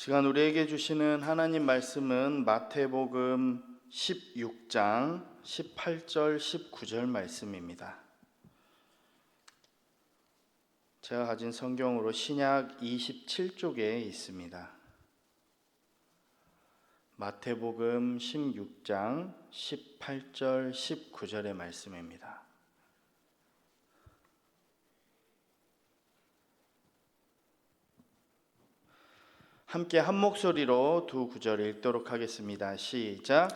시간 우리에게 주시는 하나님 말씀은 마태복음 16장 18절 19절 말씀입니다. 제가 가진 성경으로 신약 27쪽에 있습니다. 마태복음 16장 18절 19절의 말씀입니다. 함께 한 목소리로 두 구절 읽도록 하겠습니다. 시작.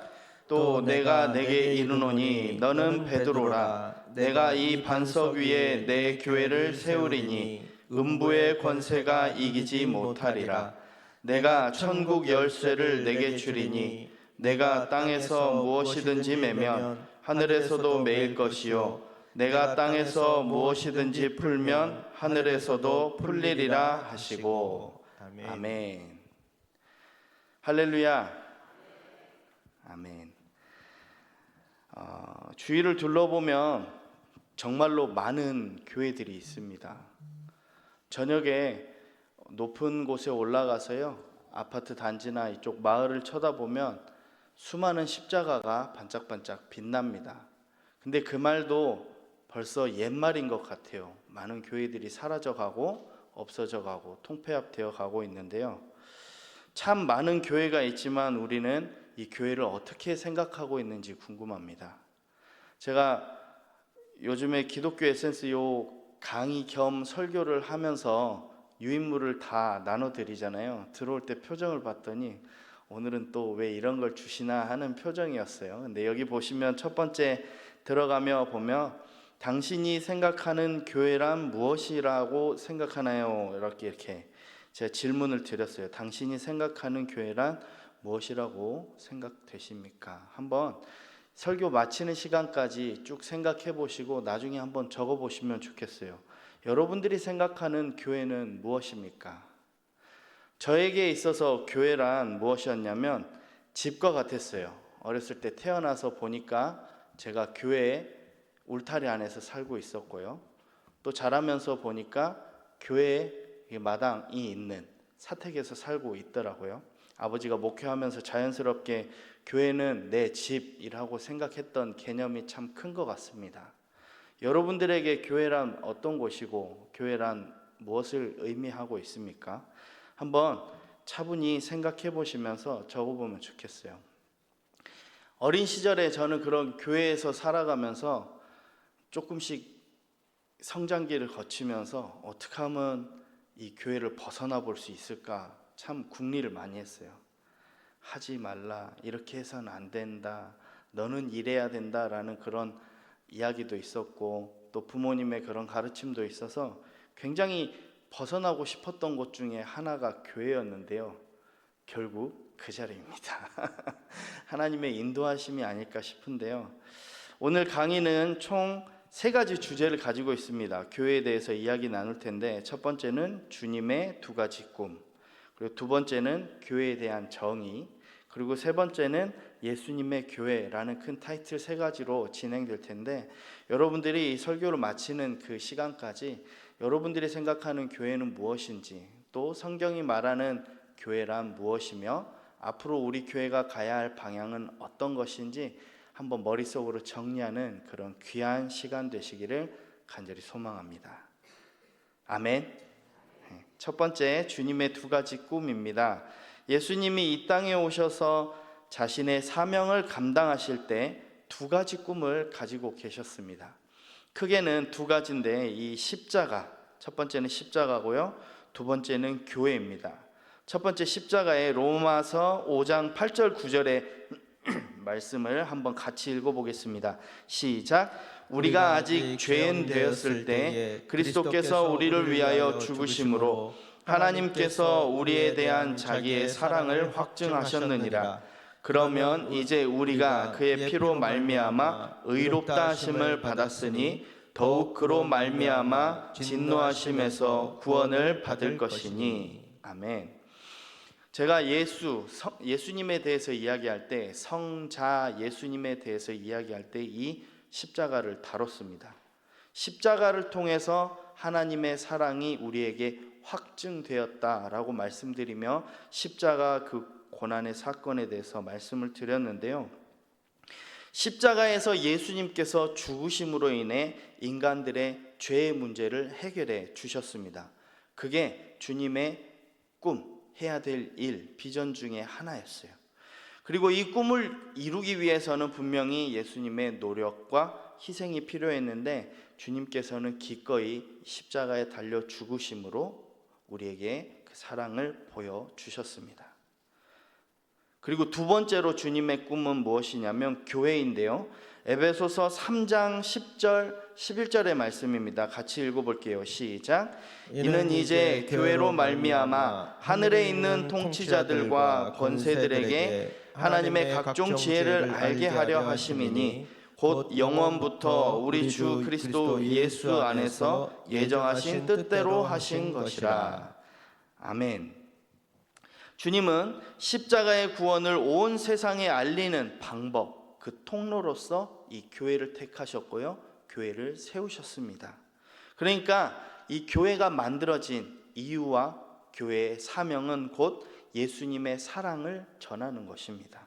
또 내가 내게 이르노니 너는 베드로라. 내가 이 반석 위에 내 교회를 세우리니 음부의 권세가 이기지 못하리라. 내가 천국 열쇠를 내게 주리니 내가 땅에서 무엇이든지 매면 하늘에서도 매일 것이요 내가 땅에서 무엇이든지 풀면 하늘에서도 풀리리라 하시고. 아멘. 할렐루야. 아멘. 주위를 둘러보면 정말로 많은 교회들이 있습니다. 저녁에 높은 곳에 올라가서요, 아파트 단지나 이쪽 마을을 쳐다보면 수많은 십자가가 반짝반짝 빛납니다. 근데 그 말도 벌써 옛말인 것 같아요. 많은 교회들이 사라져가고 없어져가고 통폐합되어 가고 있는데요, 참 많은 교회가 있지만 우리는 이 교회를 어떻게 생각하고 있는지 궁금합니다. 제가 요즘에 기독교 에센스 강의 겸 설교를 하면서 유인물을 다 나눠드리잖아요. 들어올 때 표정을 봤더니 오늘은 또 왜 이런 걸 주시나 하는 표정이었어요. 근데 여기 보시면 첫 번째 들어가며 보면 당신이 생각하는 교회란 무엇이라고 생각하나요? 이렇게 제가 질문을 드렸어요. 당신이 생각하는 교회란 무엇이라고 생각되십니까? 한번 설교 마치는 시간까지 쭉 생각해 보시고 나중에 한번 적어 보시면 좋겠어요. 여러분들이 생각하는 교회는 무엇입니까? 저에게 있어서 교회란 무엇이었냐면 집과 같았어요. 어렸을 때 태어나서 보니까 제가 교회에 울타리 안에서 살고 있었고요, 또 자라면서 보니까 교회에 마당이 있는 사택에서 살고 있더라고요. 아버지가 목회하면서 자연스럽게 교회는 내 집이라고 생각했던 개념이 참 큰 것 같습니다. 여러분들에게 교회란 어떤 곳이고 교회란 무엇을 의미하고 있습니까? 한번 차분히 생각해 보시면서 적어보면 좋겠어요. 어린 시절에 저는 그런 교회에서 살아가면서 조금씩 성장기를 거치면서 어떻게 하면 이 교회를 벗어나 볼 수 있을까 참 궁리를 많이 했어요. 하지 말라, 이렇게 해서는 안 된다, 너는 이래야 된다라는 그런 이야기도 있었고, 또 부모님의 그런 가르침도 있어서 굉장히 벗어나고 싶었던 곳 중에 하나가 교회였는데요, 결국 그 자리입니다. 하나님의 인도하심이 아닐까 싶은데요, 오늘 강의는 총 3가지 주제를 가지고 있습니다. 교회에 대해서 이야기 나눌 텐데, 첫 번째는 주님의 2가지 꿈, 그리고 두 번째는 교회에 대한 정의, 그리고 세 번째는 예수님의 교회라는 큰 타이틀 3가지로 진행될 텐데, 여러분들이 이 설교를 마치는 그 시간까지 여러분들이 생각하는 교회는 무엇인지, 또 성경이 말하는 교회란 무엇이며 앞으로 우리 교회가 가야 할 방향은 어떤 것인지 한번 머릿속으로 정리하는 그런 귀한 시간 되시기를 간절히 소망합니다. 아멘. 첫 번째, 주님의 2가지 꿈입니다. 예수님이 이 땅에 오셔서 자신의 사명을 감당하실 때 2가지 꿈을 가지고 계셨습니다. 크게는 2가지인데 이 십자가, 첫 번째는 십자가고요, 두 번째는 교회입니다. 첫 번째 십자가의 로마서 5장 8절 9절의 말씀을 한번 같이 읽어보겠습니다. 시작. 우리가 아직 죄인 되었을 때 그리스도께서 우리를 위하여 죽으심으로 하나님께서 우리에 대한 자기의 사랑을 확증하셨느니라. 그러면 이제 우리가 그의 피로 말미암아 의롭다 하심을 받았으니 더욱 그로 말미암아 진노하심에서 구원을 받을 것이니. 아멘. 제가 예수님에 대해서 이야기할 때, 성자 예수님에 대해서 이야기할 때 이 십자가를 다뤘습니다. 십자가를 통해서 하나님의 사랑이 우리에게 확증되었다라고 말씀드리며 십자가 그 고난의 사건에 대해서 말씀을 드렸는데요. 십자가에서 예수님께서 죽으심으로 인해 인간들의 죄의 문제를 해결해 주셨습니다. 그게 주님의 꿈, 해야 될 일, 비전 중에 하나였어요. 그리고 이 꿈을 이루기 위해서는 분명히 예수님의 노력과 희생이 필요했는데 주님께서는 기꺼이 십자가에 달려 죽으심으로 우리에게 그 사랑을 보여주셨습니다. 그리고 두 번째로 주님의 꿈은 무엇이냐면 교회인데요. 에베소서 3장 10절 11절의 말씀입니다. 같이 읽어볼게요. 시작. 이는 이제 교회로 말미암아 하늘에 있는 통치자들과 권세들에게 하나님의 각종 지혜를 알게 하려 하심이니 곧 영원부터 우리 주 그리스도 예수 안에서 예정하신 뜻대로 하신 것이라. 아멘. 주님은 십자가의 구원을 온 세상에 알리는 방법, 그 통로로서 이 교회를 택하셨고요, 교회를 세우셨습니다. 그러니까 이 교회가 만들어진 이유와 교회의 사명은 곧 예수님의 사랑을 전하는 것입니다.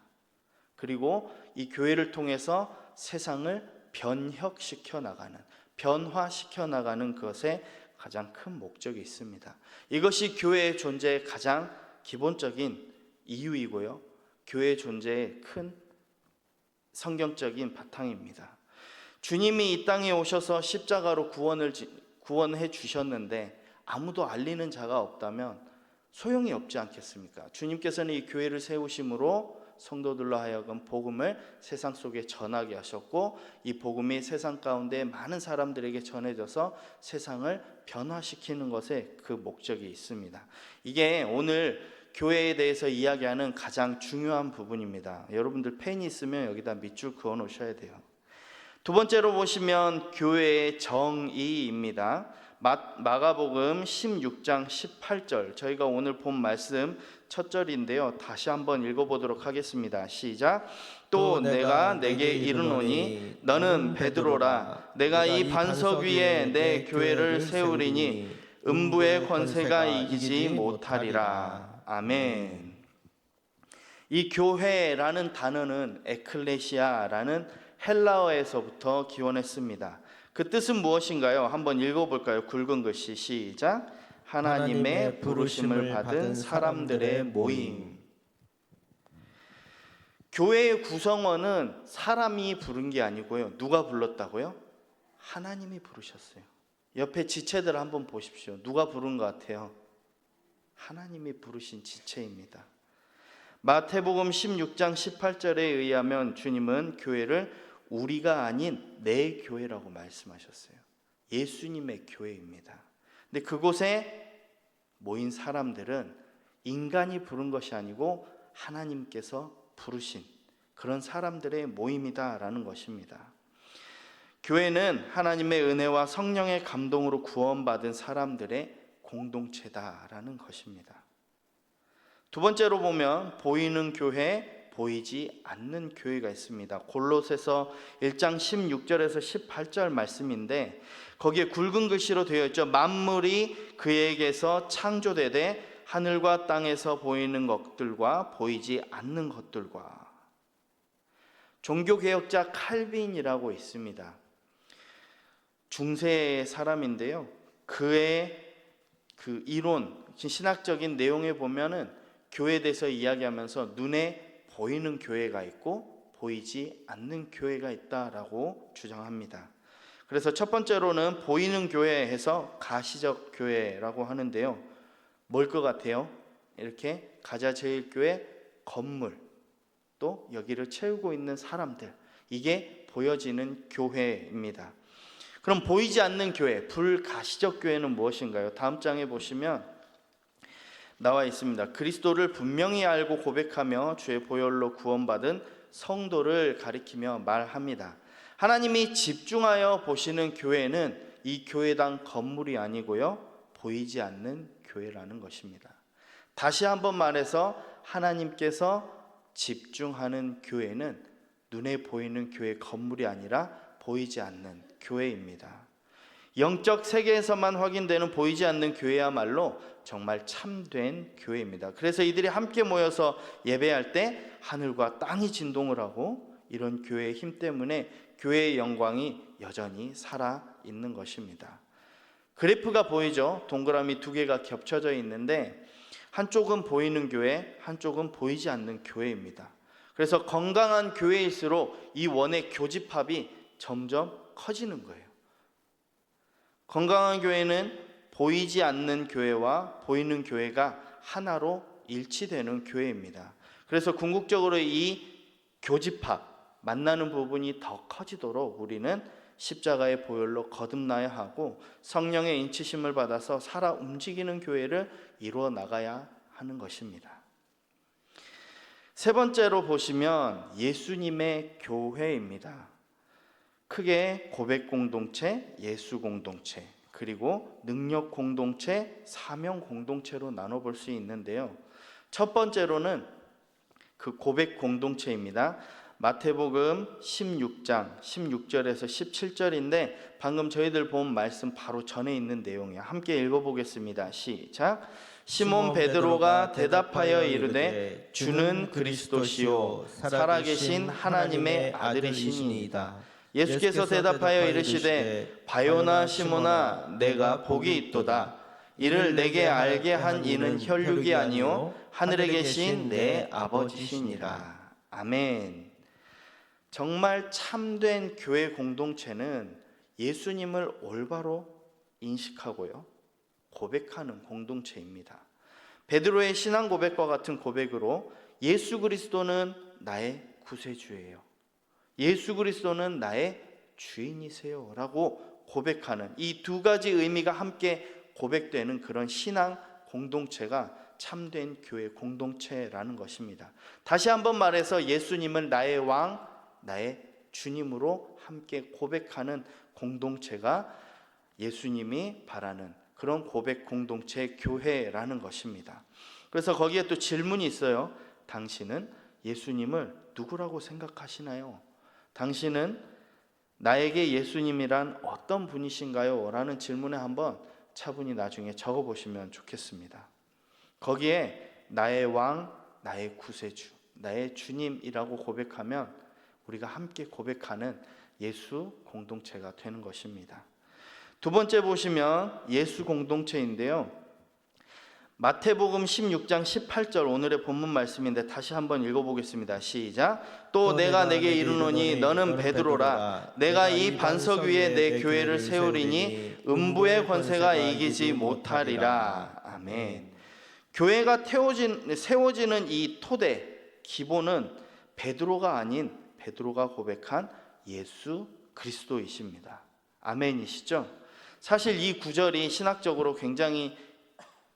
그리고 이 교회를 통해서 세상을 변혁시켜 나가는, 변화시켜 나가는 것에 가장 큰 목적이 있습니다. 이것이 교회의 존재의 가장 기본적인 이유이고요, 교회의 존재의 큰 성경적인 바탕입니다. 주님이 이 땅에 오셔서 십자가로 구원해 주셨는데 아무도 알리는 자가 없다면 소용이 없지 않겠습니까? 주님께서는 이 교회를 세우심으로 성도들로 하여금 복음을 세상 속에 전하게 하셨고, 이 복음이 세상 가운데 많은 사람들에게 전해져서 세상을 변화시키는 것에 그 목적이 있습니다. 이게 오늘 교회에 대해서 이야기하는 가장 중요한 부분입니다. 여러분들 펜이 있으면 여기다 밑줄 그어 놓으셔야 돼요. 두 번째로 보시면 교회의 정의입니다. 마가복음 16장 18절, 저희가 오늘 본 말씀 첫 절인데요. 다시 한번 읽어보도록 하겠습니다. 시작. 또 내가 내게 이르노니 너는 베드로라. 내가 이 반석 위에 내 교회를 세우리니 음부의 권세가 이기지 못하리라. 아멘. 이 교회라는 단어는 에클레시아라는 헬라어에서부터 기원했습니다. 그 뜻은 무엇인가요? 한번 읽어볼까요? 굵은 글씨 시작. 하나님의 부르심을 받은 사람들의 모임. 교회의 구성원은 사람이 부른 게 아니고요, 누가 불렀다고요? 하나님이 부르셨어요. 옆에 지체들 한번 보십시오. 누가 부른 것 같아요? 하나님이 부르신 지체입니다. 마태복음 16장 18절에 의하면 주님은 교회를 우리가 아닌 내 교회라고 말씀하셨어요. 예수님의 교회입니다. 근데 그곳에 모인 사람들은 인간이 부른 것이 아니고 하나님께서 부르신 그런 사람들의 모임이다라는 것입니다. 교회는 하나님의 은혜와 성령의 감동으로 구원받은 사람들의 공동체다라는 것입니다. 두 번째로 보면 보이는 교회, 보이지 않는 교회가 있습니다. 골로새서 1장 16절에서 18절 말씀인데 거기에 굵은 글씨로 되어 있죠. 만물이 그에게서 창조되되 하늘과 땅에서 보이는 것들과 보이지 않는 것들과. 종교개혁자 칼빈이라고 있습니다. 중세의 사람인데요, 그의 그 이론, 신학적인 내용에 보면은 교회에 대해서 이야기하면서 눈에 보이는 교회가 있고 보이지 않는 교회가 있다라고 주장합니다. 그래서 첫 번째로는 보이는 교회에서 가시적 교회라고 하는데요, 뭘 것 같아요? 이렇게 가자제일교회 건물, 또 여기를 채우고 있는 사람들, 이게 보여지는 교회입니다. 그럼 보이지 않는 교회, 불가시적 교회는 무엇인가요? 다음 장에 보시면 나와 있습니다. 그리스도를 분명히 알고 고백하며 주의 보혈로 구원받은 성도를 가리키며 말합니다. 하나님이 집중하여 보시는 교회는 이 교회당 건물이 아니고요, 보이지 않는 교회라는 것입니다. 다시 한번 말해서 하나님께서 집중하는 교회는 눈에 보이는 교회 건물이 아니라 보이지 않는 교회입니다. 영적 세계에서만 확인되는 보이지 않는 교회야말로 정말 참된 교회입니다. 그래서 이들이 함께 모여서 예배할 때 하늘과 땅이 진동을 하고, 이런 교회의 힘 때문에 교회의 영광이 여전히 살아 있는 것입니다. 그래프가 보이죠? 동그라미 두 개가 겹쳐져 있는데 한쪽은 보이는 교회, 한쪽은 보이지 않는 교회입니다. 그래서 건강한 교회일수록 이 원의 교집합이 점점 커지는 거예요. 건강한 교회는 보이지 않는 교회와 보이는 교회가 하나로 일치되는 교회입니다. 그래서 궁극적으로 이 교집합, 만나는 부분이 더 커지도록 우리는 십자가의 보혈로 거듭나야 하고 성령의 인치심을 받아서 살아 움직이는 교회를 이루어 나가야 하는 것입니다. 세 번째로 보시면 예수님의 교회입니다. 크게 고백 공동체, 예수 공동체, 그리고 능력 공동체, 사명 공동체로 나눠볼 수 있는데요. 첫 번째로는 그 고백 공동체입니다. 마태복음 16장 16절에서 17절인데 방금 저희들 본 말씀 바로 전에 있는 내용이에요. 함께 읽어보겠습니다. 시작. 시몬 베드로가 대답하여 이르되 주는 그리스도시요 살아계신 하나님의 아들이시니이다. 예수께서 대답하여 이르시되 바요나 시몬아 내가 복이 있도다. 이를 내게 알게 한 이는 혈육이 아니요 하늘에 계신 내 아버지시니라. 아멘. 정말 참된 교회 공동체는 예수님을 올바로 인식하고요 고백하는 공동체입니다. 베드로의 신앙 고백과 같은 고백으로 예수 그리스도는 나의 구세주예요, 예수 그리스도는 나의 주인이세요 라고 고백하는 이 두 가지 의미가 함께 고백되는 그런 신앙 공동체가 참된 교회 공동체라는 것입니다. 다시 한번 말해서 예수님을 나의 왕, 나의 주님으로 함께 고백하는 공동체가 예수님이 바라는 그런 고백 공동체 교회라는 것입니다. 그래서 거기에 또 질문이 있어요. 당신은 예수님을 누구라고 생각하시나요? 당신은 나에게 예수님이란 어떤 분이신가요? 라는 질문에 한번 차분히 나중에 적어보시면 좋겠습니다. 거기에 나의 왕, 나의 구세주, 나의 주님이라고 고백하면 우리가 함께 고백하는 예수 공동체가 되는 것입니다. 두 번째 보시면 예수 공동체인데요. 마태복음 16장 18절 오늘의 본문 말씀인데 다시 한번 읽어보겠습니다. 시작. 또 내가 내게 이르노니 너는 베드로라. 내가 이 반석 위에 내 교회를 세우리니 음부의 권세가 이기지 못하리라. 아멘. 교회가 세워지는 이 토대, 기본은 베드로가 아닌 베드로가 고백한 예수 그리스도이십니다. 아멘이시죠? 사실 이 구절이 신학적으로 굉장히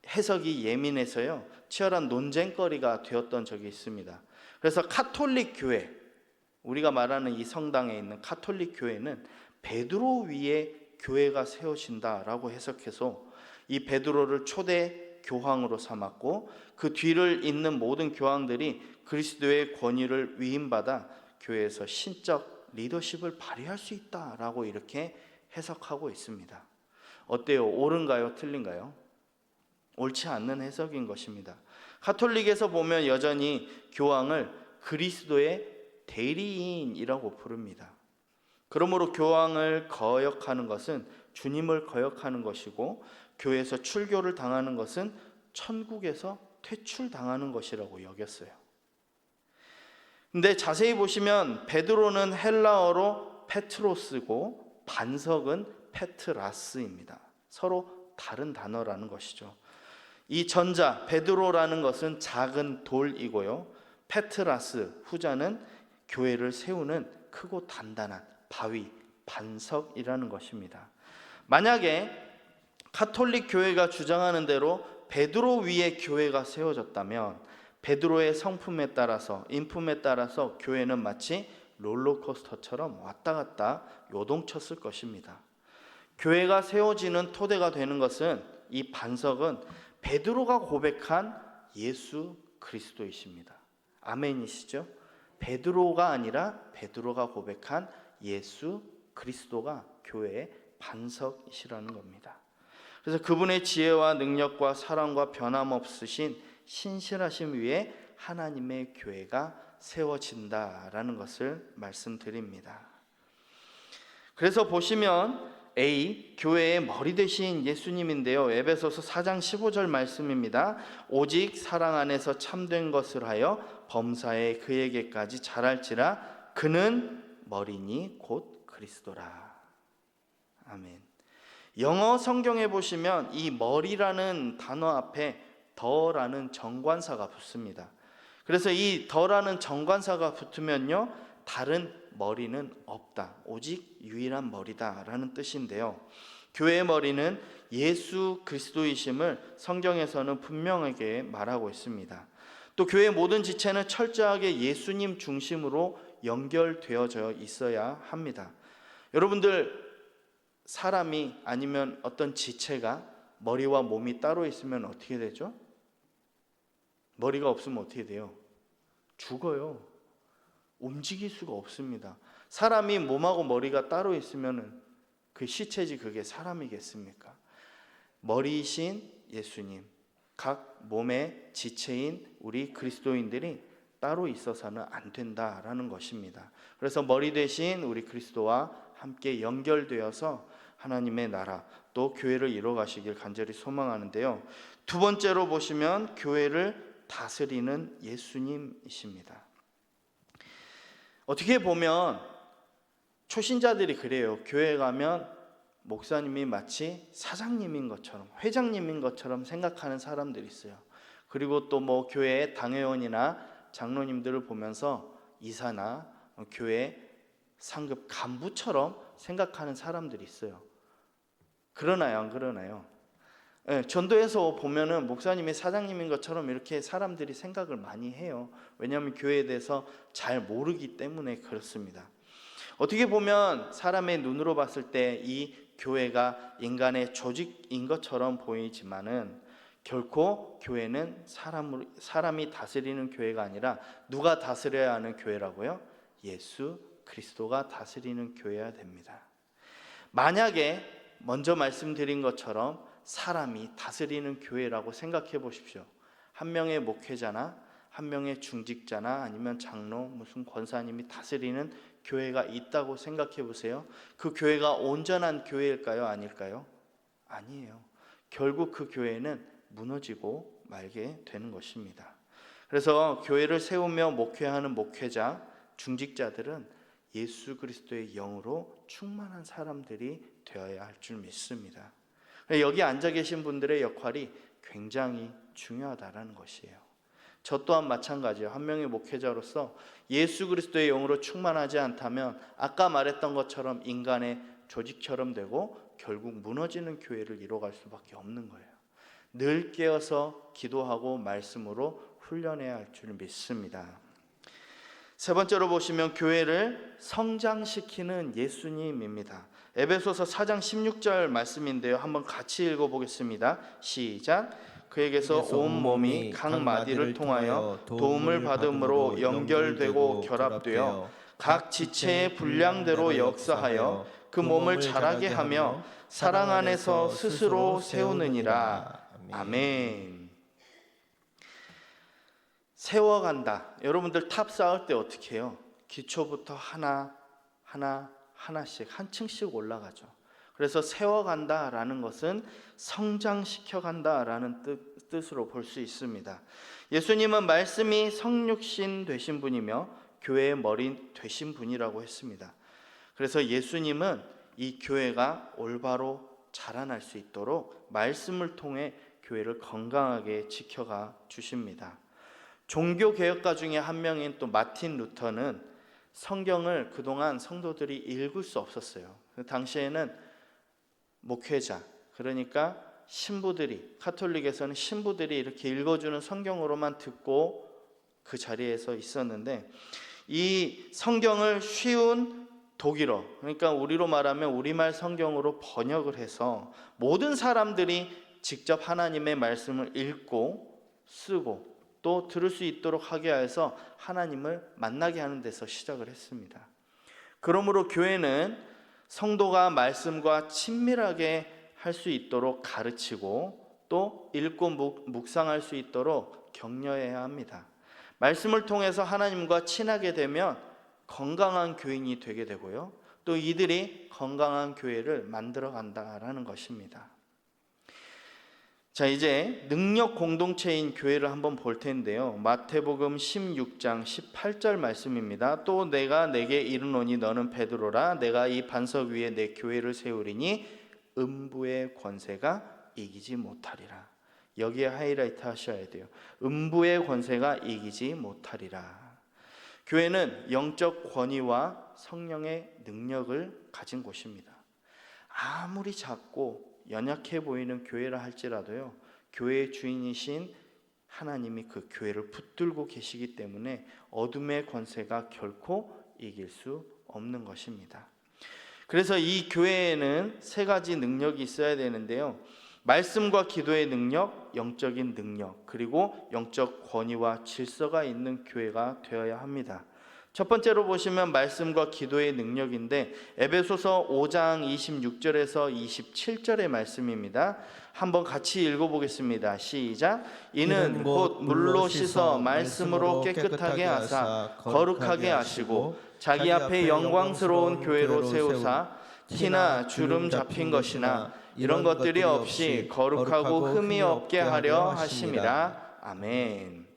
해석이 예민해서요 치열한 논쟁거리가 되었던 적이 있습니다. 그래서 카톨릭 교회, 우리가 말하는 이 성당에 있는 카톨릭 교회는 베드로 위에 교회가 세워진다라고 해석해서 이 베드로를 초대 교황으로 삼았고 그 뒤를 잇는 모든 교황들이 그리스도의 권위를 위임받아 교회에서 신적 리더십을 발휘할 수 있다라고 이렇게 해석하고 있습니다. 어때요? 옳은가요? 틀린가요? 옳지 않는 해석인 것입니다. 가톨릭에서 보면 여전히 교황을 그리스도의 대리인이라고 부릅니다. 그러므로 교황을 거역하는 것은 주님을 거역하는 것이고 교회에서 출교를 당하는 것은 천국에서 퇴출당하는 것이라고 여겼어요. 근데 자세히 보시면 베드로는 헬라어로 페트로스고 반석은 페트라스입니다. 서로 다른 단어라는 것이죠. 이 전자 베드로라는 것은 작은 돌이고요, 페트라스 후자는 교회를 세우는 크고 단단한 바위, 반석이라는 것입니다. 만약에 가톨릭 교회가 주장하는 대로 베드로 위에 교회가 세워졌다면 베드로의 성품에 따라서, 인품에 따라서 교회는 마치 롤러코스터처럼 왔다 갔다 요동쳤을 것입니다. 교회가 세워지는 토대가 되는 것은, 이 반석은 베드로가 고백한 예수 그리스도이십니다. 아멘이시죠? 베드로가 아니라 베드로가 고백한 예수 그리스도가 교회의 반석이시라는 겁니다. 그래서 그분의 지혜와 능력과 사랑과 변함없으신 신실하심 위에 하나님의 교회가 세워진다라는 것을 말씀드립니다. 그래서 보시면 A, 교회의 머리 되신 예수님인데요. 에베소서 4장 15절 말씀입니다. 오직 사랑 안에서 참된 것을 하여 범사에 그에게까지 자랄지라. 그는 머리니 곧 그리스도라. 아멘. 영어 성경에 보시면 이 머리라는 단어 앞에 더라는 정관사가 붙습니다. 그래서 이 더라는 정관사가 붙으면요, 다른 머리는 없다, 오직 유일한 머리다라는 뜻인데요. 교회의 머리는 예수 그리스도이심을 성경에서는 분명하게 말하고 있습니다. 또 교회의 모든 지체는 철저하게 예수님 중심으로 연결되어져 있어야 합니다. 여러분들, 사람이 아니면 어떤 지체가 머리와 몸이 따로 있으면 어떻게 되죠? 머리가 없으면 어떻게 돼요? 죽어요. 움직일 수가 없습니다. 사람이 몸하고 머리가 따로 있으면 그 시체지 그게 사람이겠습니까? 머리이신 예수님, 각 몸의 지체인 우리 그리스도인들이 따로 있어서는 안 된다라는 것입니다. 그래서 머리 대신 우리 그리스도와 함께 연결되어서 하나님의 나라 또 교회를 이뤄가시길 간절히 소망하는데요. 두 번째로 보시면 교회를 다스리는 예수님이십니다. 어떻게 보면 초신자들이 그래요. 교회 가면 목사님이 마치 사장님인 것처럼, 회장님인 것처럼 생각하는 사람들이 있어요. 그리고 또 뭐 교회의 당회원이나 장로님들을 보면서 이사나 교회 상급 간부처럼 생각하는 사람들이 있어요. 그러나요, 안 그러나요? 전도에서 보면은 목사님이 사장님인 것처럼 이렇게 사람들이 생각을 많이 해요. 왜냐하면 교회에 대해서 잘 모르기 때문에 그렇습니다. 어떻게 보면 사람의 눈으로 봤을 때 이 교회가 인간의 조직인 것처럼 보이지만은 결코 교회는 사람이 다스리는 교회가 아니라 누가 다스려야 하는 교회라고요? 예수 그리스도가 다스리는 교회여야 됩니다. 만약에 먼저 말씀드린 것처럼 사람이 다스리는 교회라고 생각해 보십시오. 한 명의 목회자나 한 명의 중직자나 아니면 장로, 무슨 권사님이 다스리는 교회가 있다고 생각해 보세요. 그 교회가 온전한 교회일까요? 아닐까요? 아니에요. 결국 그 교회는 무너지고 말게 되는 것입니다. 그래서 교회를 세우며 목회하는 목회자, 중직자들은 예수 그리스도의 영으로 충만한 사람들이 되어야 할 줄 믿습니다. 여기 앉아 계신 분들의 역할이 굉장히 중요하다는 것이에요. 저 또한 마찬가지예요. 한 명의 목회자로서 예수 그리스도의 영으로 충만하지 않다면 아까 말했던 것처럼 인간의 조직처럼 되고 결국 무너지는 교회를 이뤄갈 수밖에 없는 거예요. 늘 깨어서 기도하고 말씀으로 훈련해야 할 줄 믿습니다. 세 번째로 보시면 교회를 성장시키는 예수님입니다. 에베소서 4장 16절 말씀인데요. 한번 같이 읽어보겠습니다. 시작. 그에게서 온 몸이 각 마디를 통하여 도움을 받음으로 연결되고 결합되어 각 지체의 분량대로 역사하여 그 몸을 자라게 하며 사랑 안에서 스스로 세우느니라. 아멘. 세워간다. 여러분들 탑 쌓을 때 어떻게 해요? 기초부터 하나씩 한 층씩 올라가죠. 그래서 세워간다라는 것은 성장시켜간다라는 뜻으로 볼 수 있습니다. 예수님은 말씀이 성육신 되신 분이며 교회의 머리 되신 분이라고 했습니다. 그래서 예수님은 이 교회가 올바로 자라날 수 있도록 말씀을 통해 교회를 건강하게 지켜가 주십니다. 종교개혁가 중에 한 명인 또 마틴 루터는 성경을 그동안 성도들이 읽을 수 없었어요. 그 당시에는 목회자, 그러니까 신부들이, 카톨릭에서는 신부들이 이렇게 읽어주는 성경으로만 듣고 그 자리에서 있었는데, 이 성경을 쉬운 독일어, 그러니까 우리로 말하면 우리말 성경으로 번역을 해서 모든 사람들이 직접 하나님의 말씀을 읽고 쓰고 또 들을 수 있도록 하게 해서 하나님을 만나게 하는 데서 시작을 했습니다. 그러므로 교회는 성도가 말씀과 친밀하게 할 수 있도록 가르치고 또 읽고 묵상할 수 있도록 격려해야 합니다. 말씀을 통해서 하나님과 친하게 되면 건강한 교인이 되게 되고요. 또 이들이 건강한 교회를 만들어 간다라는 것입니다. 자, 이제 능력 공동체인 교회를 한번 볼 텐데요. 마태복음 16장 18절 말씀입니다. 또 내가 내게 이르노니 너는 베드로라. 내가 이 반석 위에 내 교회를 세우리니 음부의 권세가 이기지 못하리라. 여기에 하이라이트 하셔야 돼요. 음부의 권세가 이기지 못하리라. 교회는 영적 권위와 성령의 능력을 가진 곳입니다. 아무리 작고 연약해 보이는 교회라 할지라도요, 교회의 주인이신 하나님이 그 교회를 붙들고 계시기 때문에 어둠의 권세가 결코 이길 수 없는 것입니다. 그래서 이 교회에는 세 가지 능력이 있어야 되는데요. 말씀과 기도의 능력, 영적인 능력, 그리고 영적 권위와 질서가 있는 교회가 되어야 합니다. 첫 번째로 보시면 말씀과 기도의 능력인데 에베소서 5장 26절에서 27절의 말씀입니다. 한번 같이 읽어보겠습니다. 시작. 이는 곧 물로 씻어 말씀으로 깨끗하게 하사 거룩하게 하시고 자기 앞에 영광스러운 교회로 세우사 티나 주름 잡힌 것이나 이런 것들이 없이 거룩하고 흠이 없게 하려 하심이라. 아멘.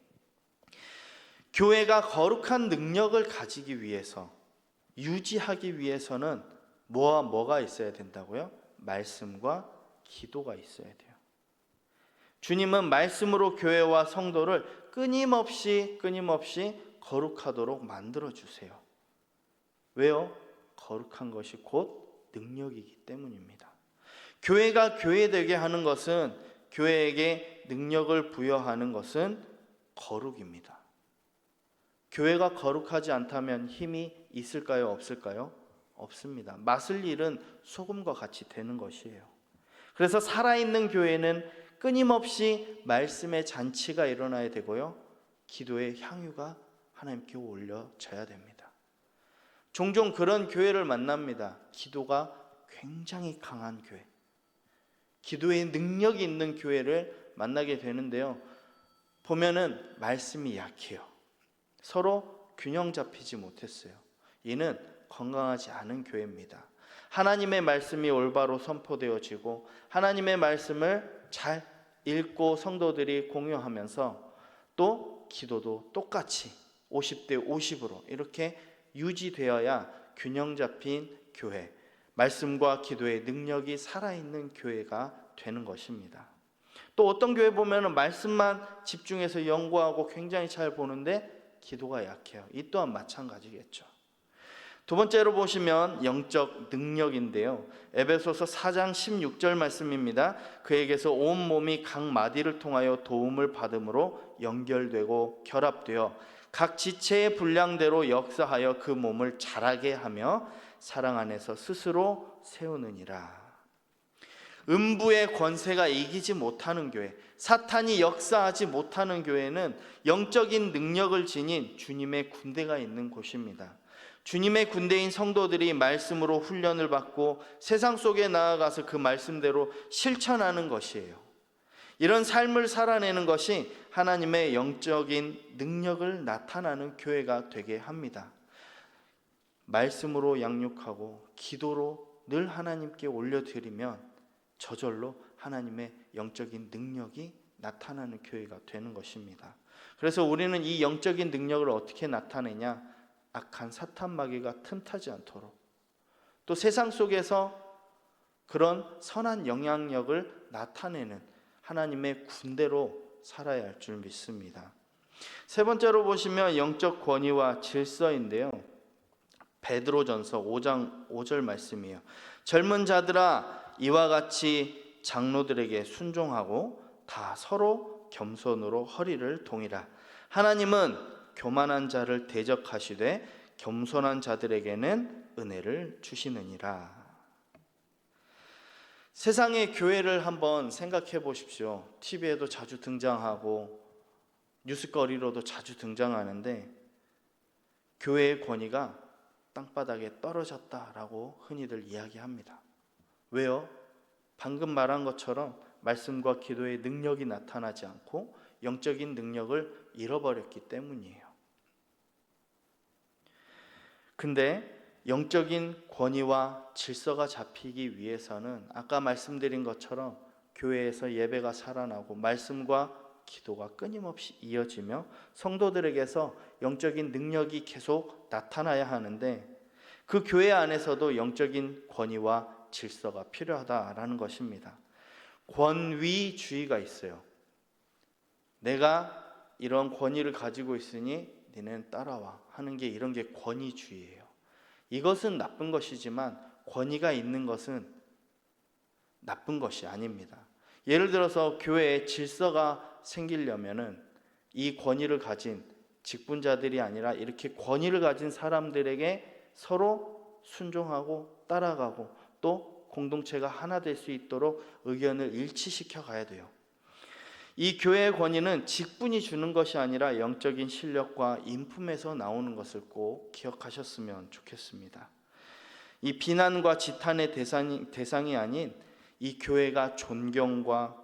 교회가 거룩한 능력을 가지기 위해서, 유지하기 위해서는 뭐가 있어야 된다고요? 말씀과 기도가 있어야 돼요. 주님은 말씀으로 교회와 성도를 끊임없이 거룩하도록 만들어주세요. 왜요? 거룩한 것이 곧 능력이기 때문입니다. 교회가 교회되게 하는 것은, 교회에게 능력을 부여하는 것은 거룩입니다. 교회가 거룩하지 않다면 힘이 있을까요? 없을까요? 없습니다. 맡을 일은 소금과 같이 되는 것이에요. 그래서 살아있는 교회는 끊임없이 말씀의 잔치가 일어나야 되고요, 기도의 향유가 하나님께 올려져야 됩니다. 종종 그런 교회를 만납니다. 기도가 굉장히 강한 교회, 기도의 능력이 있는 교회를 만나게 되는데요, 보면은 말씀이 약해요. 서로 균형 잡히지 못했어요. 이는 건강하지 않은 교회입니다. 하나님의 말씀이 올바로 선포되어지고 하나님의 말씀을 잘 읽고 성도들이 공유하면서 또 기도도 똑같이 50대 50으로 이렇게 유지되어야 균형 잡힌 교회, 말씀과 기도의 능력이 살아있는 교회가 되는 것입니다. 또 어떤 교회 보면 말씀만 집중해서 연구하고 굉장히 잘 보는데 기도가 약해요. 이 또한 마찬가지겠죠. 두 번째로 보시면 영적 능력인데요. 에베소서 4장 16절 말씀입니다. 그에게서 온 몸이 각 마디를 통하여 도움을 받음으로 연결되고 결합되어 각 지체의 분량대로 역사하여 그 몸을 자라게 하며 사랑 안에서 스스로 세우느니라. 음부의 권세가 이기지 못하는 교회, 사탄이 역사하지 못하는 교회는 영적인 능력을 지닌 주님의 군대가 있는 곳입니다. 주님의 군대인 성도들이 말씀으로 훈련을 받고 세상 속에 나아가서 그 말씀대로 실천하는 것이에요. 이런 삶을 살아내는 것이 하나님의 영적인 능력을 나타나는 교회가 되게 합니다. 말씀으로 양육하고 기도로 늘 하나님께 올려드리면 저절로 하나님의 영적인 능력이 나타나는 교회가 되는 것입니다. 그래서 우리는 이 영적인 능력을 어떻게 나타내냐? 악한 사탄 마귀가 틈타지 않도록, 또 세상 속에서 그런 선한 영향력을 나타내는 하나님의 군대로 살아야 할 줄 믿습니다. 세 번째로 보시면 영적 권위와 질서인데요. 베드로전서 5장 5절 말씀이에요. 젊은 자들아 이와 같이 장로들에게 순종하고 다 서로 겸손으로 허리를 동이라. 하나님은 교만한 자를 대적하시되 겸손한 자들에게는 은혜를 주시느니라. 세상의 교회를 한번 생각해 보십시오. TV에도 자주 등장하고 뉴스거리로도 자주 등장하는데 교회의 권위가 땅바닥에 떨어졌다라고 흔히들 이야기합니다. 왜요? 방금 말한 것처럼 말씀과 기도의 능력이 나타나지 않고 영적인 능력을 잃어버렸기 때문이에요. 근데 영적인 권위와 질서가 잡히기 위해서는 아까 말씀드린 것처럼 교회에서 예배가 살아나고 말씀과 기도가 끊임없이 이어지며 성도들에게서 영적인 능력이 계속 나타나야 하는데 그 교회 안에서도 영적인 권위와 질서가 필요하다라는 것입니다. 권위주의가 있어요. 내가 이런 권위를 가지고 있으니 너는 따라와 하는 게 이런 게 권위주의예요. 이것은 나쁜 것이지만 권위가 있는 것은 나쁜 것이 아닙니다. 예를 들어서 교회에 질서가 생기려면은 이 권위를 가진 직분자들이 아니라 이렇게 권위를 가진 사람들에게 서로 순종하고 따라가고 또 공동체가 하나 될 수 있도록 의견을 일치시켜 가야 돼요. 이 교회의 권위는 직분이 주는 것이 아니라 영적인 실력과 인품에서 나오는 것을 꼭 기억하셨으면 좋겠습니다. 이 비난과 지탄의 대상이 아닌 이 교회가 존경과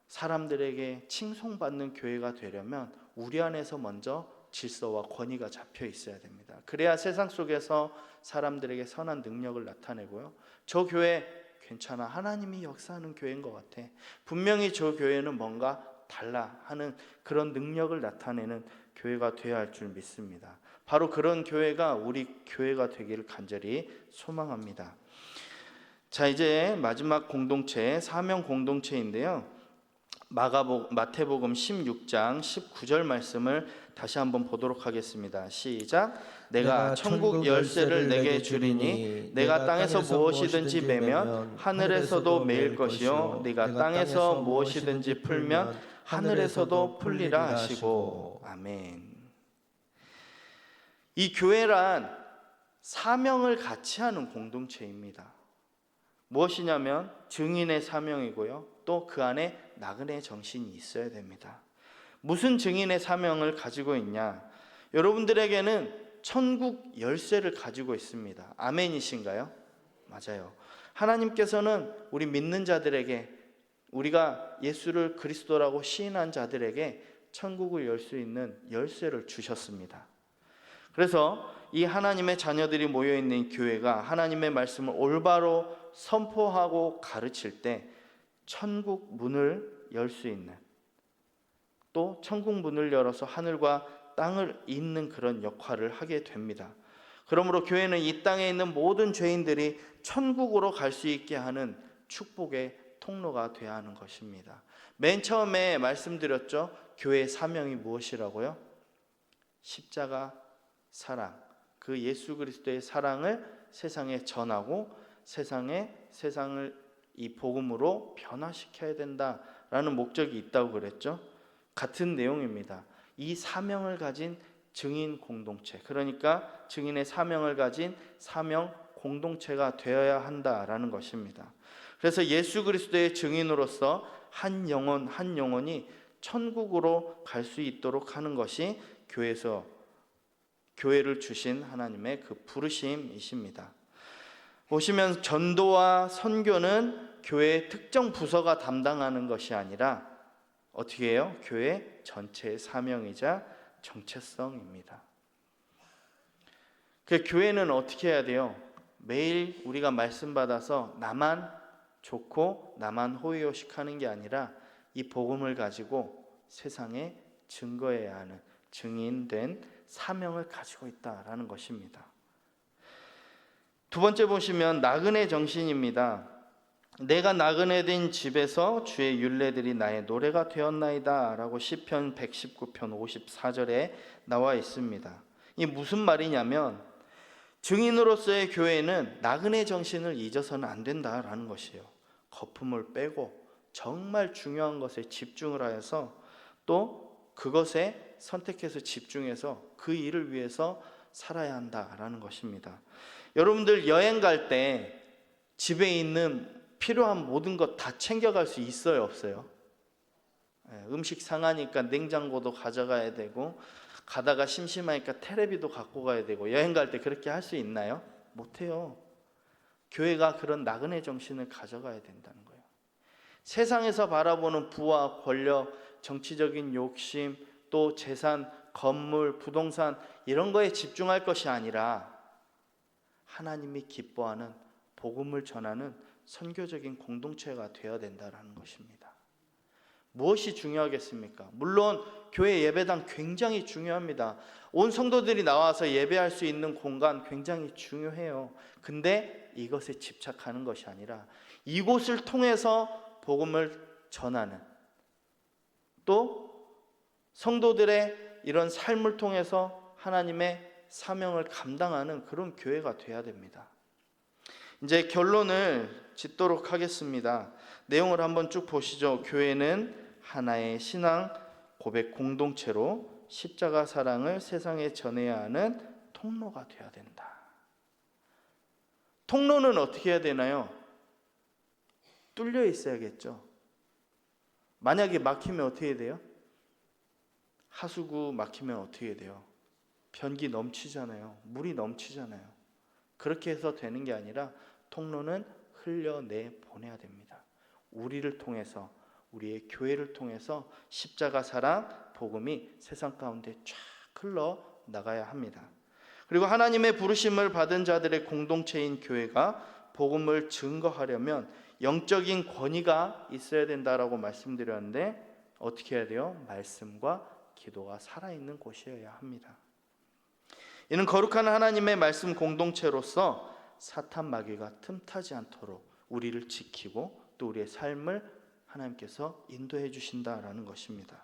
사람들에게 칭송받는 교회가 되려면 우리 안에서 먼저 질서와 권위가 잡혀 있어야 됩니다. 그래야 세상 속에서 사람들에게 선한 능력을 나타내고요. 저 교회 괜찮아, 하나님이 역사하는 교회인 것 같아, 분명히 저 교회는 뭔가 달라 하는 그런 능력을 나타내는 교회가 되어야 할 줄 믿습니다. 바로 그런 교회가 우리 교회가 되기를 간절히 소망합니다. 자, 이제 마지막 공동체, 사명 공동체인데요. 마태복음 16장 19절 말씀을 다시 한번 보도록 하겠습니다. 시작. 내가 천국 열쇠를 내게 주리니 내가 땅에서 무엇이든지 매면 하늘에서도 매일 것이요 네가 땅에서 무엇이든지 풀면 하늘에서도 풀리라 하시고. 아멘. 이 교회란 사명을 같이 하는 공동체입니다. 무엇이냐면 증인의 사명이고요, 또 그 안에 나그네 정신이 있어야 됩니다. 무슨 증인의 사명을 가지고 있냐? 여러분들에게는 천국 열쇠를 가지고 있습니다. 아멘이신가요? 맞아요. 하나님께서는 우리 믿는 자들에게, 우리가 예수를 그리스도라고 시인한 자들에게 천국을 열 수 있는 열쇠를 주셨습니다. 그래서 이 하나님의 자녀들이 모여있는 교회가 하나님의 말씀을 올바로 선포하고 가르칠 때 천국 문을 열 수 있는, 또 천국 문을 열어서 하늘과 땅을 잇는 그런 역할을 하게 됩니다. 그러므로 교회는 이 땅에 있는 모든 죄인들이 천국으로 갈 수 있게 하는 축복의 통로가 되어야 하는 것입니다. 맨 처음에 말씀드렸죠. 교회의 사명이 무엇이라고요? 십자가 사랑, 그 예수 그리스도의 사랑을 세상에 전하고 세상을 이 복음으로 변화시켜야 된다라는 목적이 있다고 그랬죠. 같은 내용입니다. 이 사명을 가진 증인 공동체, 그러니까 증인의 사명을 가진 사명 공동체가 되어야 한다라는 것입니다. 그래서 예수 그리스도의 증인으로서 한 영혼 한 영혼이 천국으로 갈 수 있도록 하는 것이 교회를 주신 하나님의 그 부르심이십니다. 보시면 전도와 선교는 교회의 특정 부서가 담당하는 것이 아니라 어떻게 해요? 교회 전체의 사명이자 정체성입니다. 그 교회는 어떻게 해야 돼요? 매일 우리가 말씀 받아서 나만 좋고 나만 호의호식하는 게 아니라 이 복음을 가지고 세상에 증거해야 하는 증인된 사명을 가지고 있다라는 것입니다. 두 번째 보시면 나그네 정신입니다. 내가 나그네 된 집에서 주의 율례들이 나의 노래가 되었나이다 라고 시편 119편 54절에 나와 있습니다. 이게 무슨 말이냐면 증인으로서의 교회는 나그네 정신을 잊어서는 안 된다라는 것이에요. 거품을 빼고 정말 중요한 것에 집중을 하여서 또 그것에 선택해서 집중해서 그 일을 위해서 살아야 한다라는 것입니다. 여러분들 여행 갈 때 집에 있는 필요한 모든 것 다 챙겨갈 수 있어요, 없어요? 음식 상하니까 냉장고도 가져가야 되고 가다가 심심하니까 테레비도 갖고 가야 되고 여행 갈 때 그렇게 할 수 있나요? 못해요. 교회가 그런 나그네 정신을 가져가야 된다는 거예요. 세상에서 바라보는 부와 권력, 정치적인 욕심, 또 재산, 건물, 부동산 이런 거에 집중할 것이 아니라 하나님이 기뻐하는 복음을 전하는 선교적인 공동체가 되어야 된다는 것입니다. 무엇이 중요하겠습니까? 물론 교회 예배당 굉장히 중요합니다. 온 성도들이 나와서 예배할 수 있는 공간 굉장히 중요해요. 근데 이것에 집착하는 것이 아니라 이곳을 통해서 복음을 전하는, 또 성도들의 이런 삶을 통해서 하나님의 사명을 감당하는 그런 교회가 되어야 됩니다. 이제 결론을 짓도록 하겠습니다. 내용을 한번 쭉 보시죠. 교회는 하나의 신앙 고백 공동체로 십자가 사랑을 세상에 전해야 하는 통로가 되어야 된다. 통로는 어떻게 해야 되나요? 뚫려 있어야겠죠. 만약에 막히면 어떻게 돼요? 하수구 막히면 어떻게 돼요? 변기 넘치잖아요. 물이 넘치잖아요. 그렇게 해서 되는 게 아니라 통로는 흘려내 보내야 됩니다. 우리를 통해서, 우리의 교회를 통해서 십자가 사랑 복음이 세상 가운데 쫙 흘러 나가야 합니다. 그리고 하나님의 부르심을 받은 자들의 공동체인 교회가 복음을 증거하려면 영적인 권위가 있어야 된다라고 말씀드렸는데 어떻게 해야 돼요? 말씀과 기도가 살아있는 곳이어야 합니다. 이는 거룩한 하나님의 말씀 공동체로서 사탄 마귀가 틈타지 않도록 우리를 지키고 또 우리의 삶을 하나님께서 인도해 주신다라는 것입니다.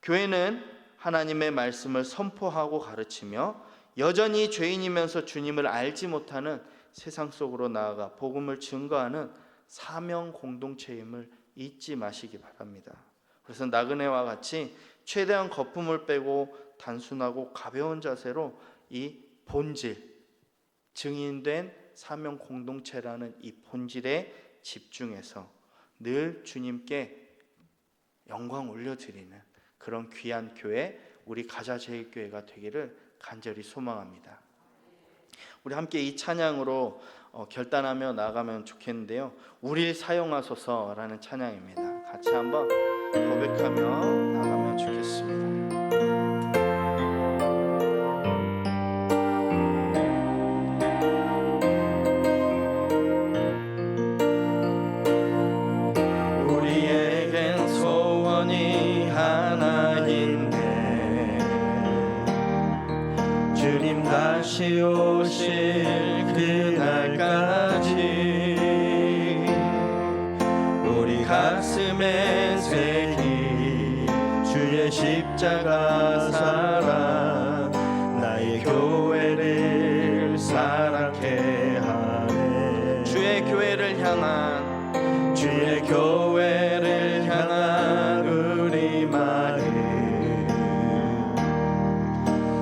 교회는 하나님의 말씀을 선포하고 가르치며 여전히 죄인이면서 주님을 알지 못하는 세상 속으로 나아가 복음을 증거하는 사명 공동체임을 잊지 마시기 바랍니다. 그래서 나그네와 같이 최대한 거품을 빼고 단순하고 가벼운 자세로 이 본질, 증인된 사명 공동체라는 이 본질에 집중해서 늘 주님께 영광 올려드리는 그런 귀한 교회, 우리 가자제일교회가 되기를 간절히 소망합니다. 우리 함께 이 찬양으로 결단하며 나아가면 좋겠는데요. 우리를 사용하소서라는 찬양입니다. 같이 한번 고백하며 나아가면 좋겠습니다. 우리에겐 소원이 하나인데 주님 다시 오실 그날까지 우리 가슴에 새긴 주의 십자가 사랑 나의 교회를 사랑케 하네. 주의 교회를 향한 우리 마음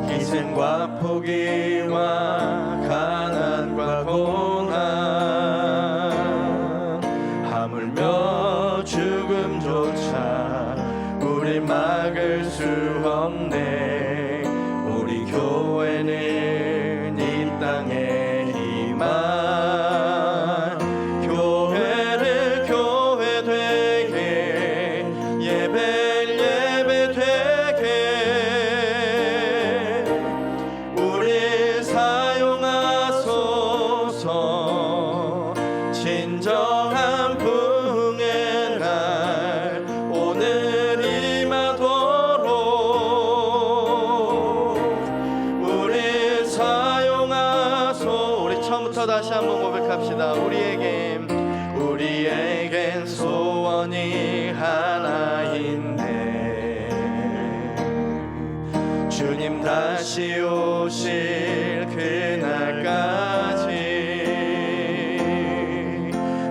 희생과 포기와 가난과 고난 하물며 죽음조차 우릴 막을 수 없네. 우리 교회는 이 땅에 희망 교회를 교회 되게 예배를 예배 되게 우리 사용하소서. 진정한 부흥의 날 오늘 임하도록 우리 사용하소서. 우리 처음부터 다시 한번 고백합시다. 우리에겐 소원이 하나인데 주님 다시 오실 그날까지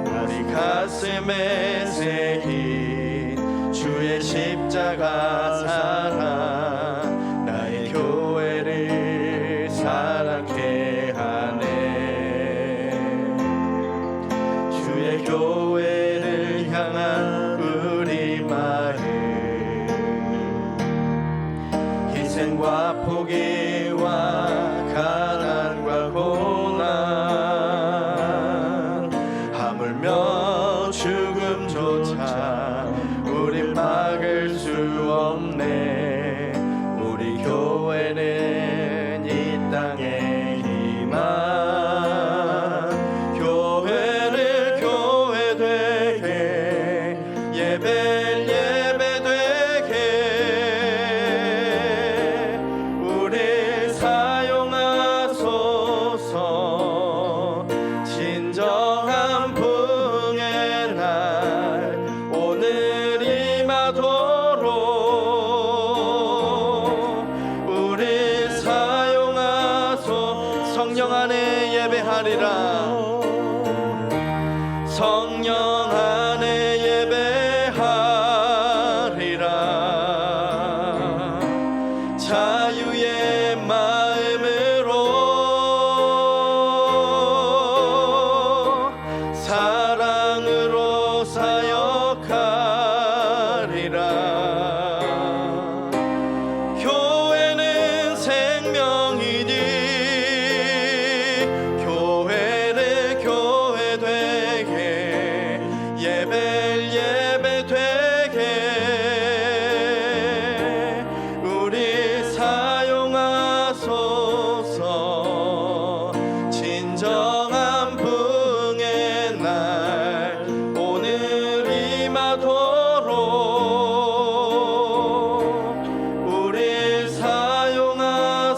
우리 가슴에 새긴 주의 십자가 사랑 나의 교회를 사랑케 하네. 주의 교회를 향한 우리 마음 희생과 포기와 가난과 고난 하물며 죽음조차 우릴 막을 수 없네. 우리 교회는 이 땅의 희망, 교회를 교회 되게 예배를 예배 되게 우릴 사용하소서. 진정한 부흥의 날 오늘 임하도록 우릴 사용하소. 성령 안에 예배하리라. 성령 안에 예배하리라. 자유의 마음으로 사랑으로 사역하리라. 교회는 생명이니 교회를 교회 되게 예배를 예배 되게 우리 사용하소서. 진정한 부흥의 날 오늘 임하도록 우리 사용하소서.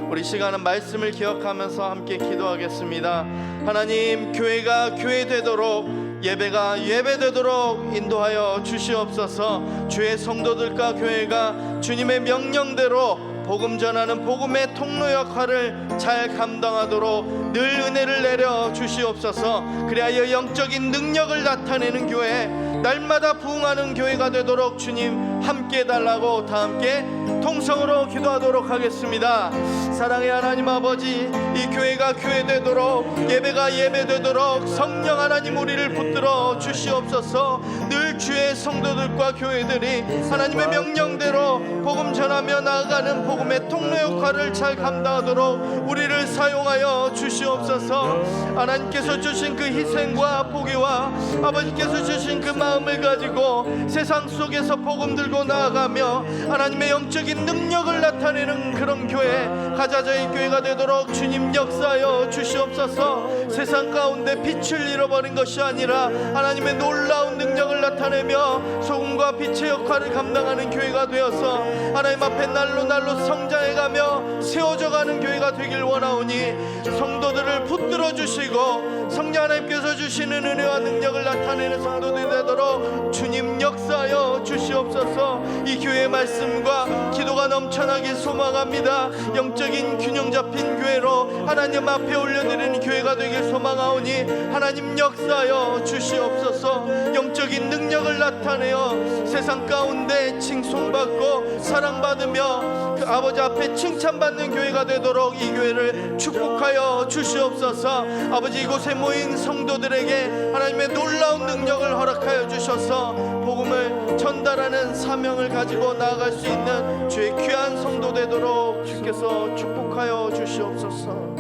우리 시간은 말씀을 기억하면서 함께 기도하겠습니다. 하나님, 교회가 교회 되도록, 예배가 예배 되도록 인도하여 주시옵소서. 주의 성도들과 교회가 주님의 명령대로 복음 전하는 복음의 통로 역할을 잘 감당하도록 늘 은혜를 내려 주시옵소서. 그리하여 영적인 능력을 나타내는 교회, 날마다 부흥하는 교회가 되도록 주님 함께 해달라고 다 함께 통성으로 기도하도록 하겠습니다. 사랑의 하나님 아버지, 이 교회가 교회 되도록, 예배가 예배 되도록 성령 하나님 우리를 붙들어 주시옵소서. 늘 주의 성도들과 교회들이 하나님의 명령대로 복음 전하며 나아가는 복음의 통로 역할을 잘 감당하도록 우리를 사용하여 주시옵소서. 하나님께서 주신 그 희생과 포기와 아버지께서 주신 그 마음을 가지고 세상 속에서 복음 들고 나아가며 하나님의 영적인 능력을 나타내는 그런 교회, 가자저의 교회가 되도록 주님 역사하여 주시옵소서. 세상 가운데 빛을 잃어버린 것이 아니라 하나님의 놀라운 능력을 나타내며 소금과 빛의 역할을 감당하는 교회가 되어서 하나님 앞에 날로 날로 성장해가며 세워져가는 교회가 되길 원하오니 성도들을 붙들어 주시고 성령 하나님께서 주시는 은혜와 능력을 나타내는 성도들이 되도록 주님 역사하여 주시옵소서. 이 교회의 말씀과 기도가 넘쳐나길 소망합니다. 영적인 균형 잡힌 교회로 하나님 앞에 올려드리는 교회가 되길 소망하오니 하나님 역사하여 주시옵소서. 영적인 능력을 나타내어 세상 가운데 칭송받고 사랑받으며 그 아버지 앞에 칭찬받는 교회가 되도록 이 교회를 축복하여 주시옵소서. 아버지, 이곳에 모인 성도들에게 하나님의 놀라운 능력을 허락하여 주셔서 복음을 전달하는 사명을 가지고 나아갈 수 있는 주의 귀한 성도 되도록 주께서 축복하여 주시옵소서.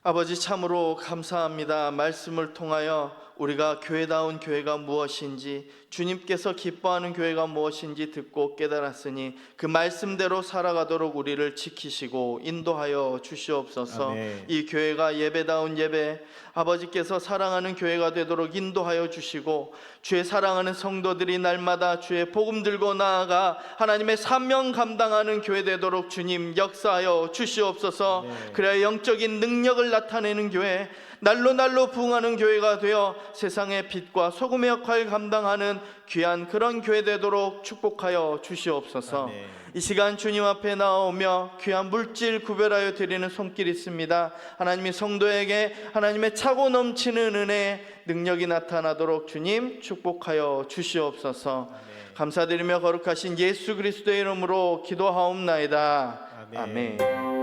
아버지, 참으로 감사합니다. 말씀을 통하여 우리가 교회다운 교회가 무엇인지, 주님께서 기뻐하는 교회가 무엇인지 듣고 깨달았으니 그 말씀대로 살아가도록 우리를 지키시고 인도하여 주시옵소서. 아멘. 이 교회가 예배다운 예배, 아버지께서 사랑하는 교회가 되도록 인도하여 주시고 주의 사랑하는 성도들이 날마다 주의 복음 들고 나아가 하나님의 사명 감당하는 교회 되도록 주님 역사하여 주시옵소서. 아멘. 그래야 영적인 능력을 나타내는 교회, 날로 날로 부흥하는 교회가 되어 세상의 빛과 소금의 역할을 감당하는 귀한 그런 교회 되도록 축복하여 주시옵소서. 아멘. 이 시간 주님 앞에 나오며 귀한 물질 구별하여 드리는 손길이 있습니다. 하나님이 성도에게 하나님의 차고 넘치는 은혜 능력이 나타나도록 주님 축복하여 주시옵소서. 아멘. 감사드리며 거룩하신 예수 그리스도의 이름으로 기도하옵나이다. 아멘. 아멘.